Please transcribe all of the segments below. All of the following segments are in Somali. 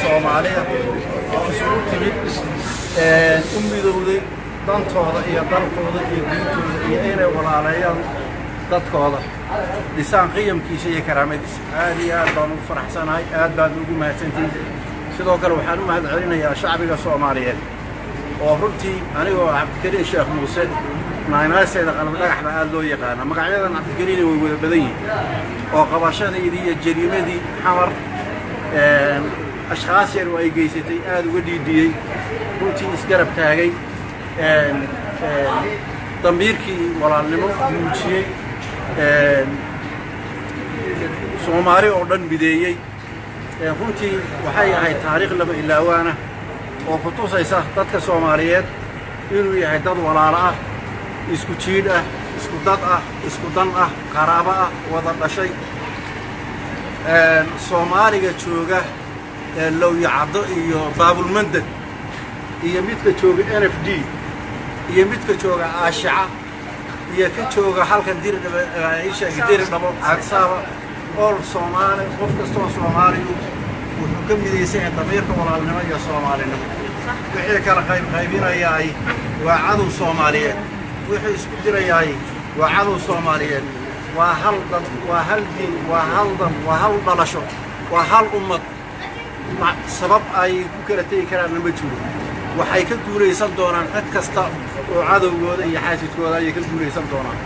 Soomaaliya isugu timid u midowday dantooda iyo dalkooda iyo diintooda iyo inay walaaleeyaan dadkooda dhisaan qiyamkiisa iyo karaamadiisa aad iyo aad baan ugu faraxsanahay aad baan ugu mahadsantihiin sidoo kale waxaan u mahadcelinayaa shacbiga Soomaaliyeed oo runtii anigoo Cabdikariin Sheekh Muuse naynaaseeda qalab dhagax baa aad loo yaqaan magacyadan Cabdikariin way wada badan yihiin oo qabashadii iyo jariimadii xamar أشخاص يرووا أي جيستي هذا ودي كنتي إسكرب تاعي ضميركي ولا النمو موجي سوماري أردن بداية كنتي وحي هاي تاريخ لما إلا وأنا وخطوص إسا تدك سوماريات يروي هاي تد ولا لا إسكوتشيد إسكوتات إسكوتان كرابة وضع شيء سوماري جتشوجا لو يعض باب المندد يميت كتشوج NFD يميت كتشوج أشعة يكتشوج حلقة دير إيش كدير نبض عكسها أول صومالي وفكستون صومالي وكم يديسين ضمير ولا النمية صومالي وحيل كان خايبين أياي وعدو صوماليين وحيل سكدير أياي وعدو صوماليين وهل دين وهل ضلشوا وهل أمة سبب أي كرتي كلام نبتشوا وحي كدوري صدوران أكستا وعدو جود أي حاجة جود أي كدوري صدوران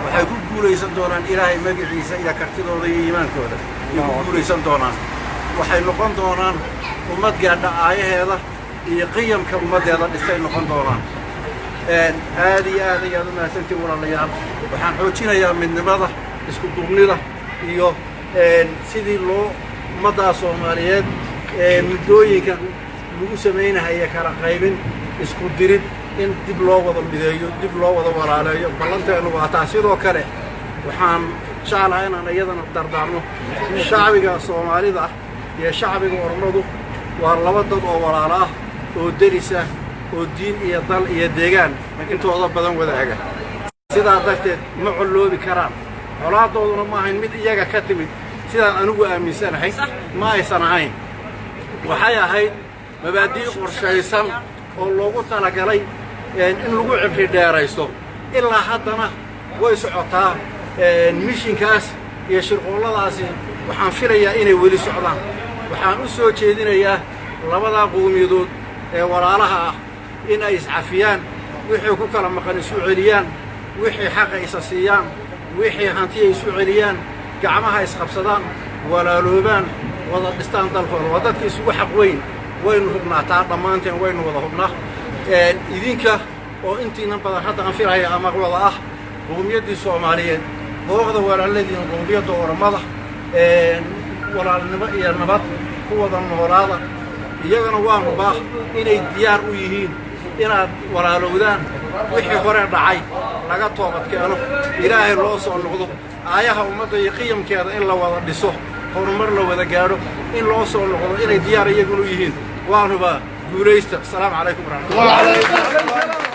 وحي كدوري صدوران إلهي ما بعيسى إلى كرتي ضي إيمان كودا كدوري صدوران وحي نقون دوران أمة قاعدة آية هذا يقيم كأمة هذا الإسلام نقون دوران هذه ما سنتي ولا ليال وحنحوشينا يا من نماذج اسكو دومنيدا iyo sidii loo umada Soomaaliyeed midooyinka lagu sameeyay kala qaybin isku dirid in dib loo wada mideeyo dib loo wada walaalayo balanteenu waa taas sidoo kale waxaan jeclahay inaan iyadana dardaarno shacbiga Soomaalida iyo shacbiga Oromadu waa laba dad oo walaalo ah oo deris ah oo diin iyo dal iyo deegaan intooda badan wadaaga sidaa darteed ma culoobi karaan colaadoodu ma ahayn mid iyaga ka timid sidaan anigu aaminsanahay ma aysan ahayn waxay ahayd mabaadii qorshaysan oo loogu talagalay in lagu cibri dheeraysto ilaa haddana way socotaa mishinkaas iyo shirqooladaasi waxaan filayaa inay weli socdaan waxaan u soo jeedinayaa labada qowmiyadood ee walaalaha ah in ay iscafiyaan wixii ku kala maqan isu celiyaan wixii xaq ay siiyaan wixii hanti ay isu celiyaan gacmaha isqabsadaan walaaloobaan wada dhistaan dalkooda wadadka isugu xaq weyn waynu hubnaataa dhammaanteen waynu wada hubnaa idinka oo intiina badan hadda aan filayaa ama wada ah qowmiyadii Soomaaliyeed booqda walaaladii qowmiyadda Oromada walaalnimo iyo nabad ku wada noolaada iyagana waan hubaa inay diyaar u yihiin inaad walaalowdaan wixii hore dhacay laga toobadkeeno ilaahay loo soo noqdo aayaha ummadda iyo qiyamkeeda in la wada dhiso horumar la wada gaaro in loo soo noqdo inay diyaar iyaguna yihiin waan hubaa guulaysta. Assalaamu calaykum waraxmatullaahi.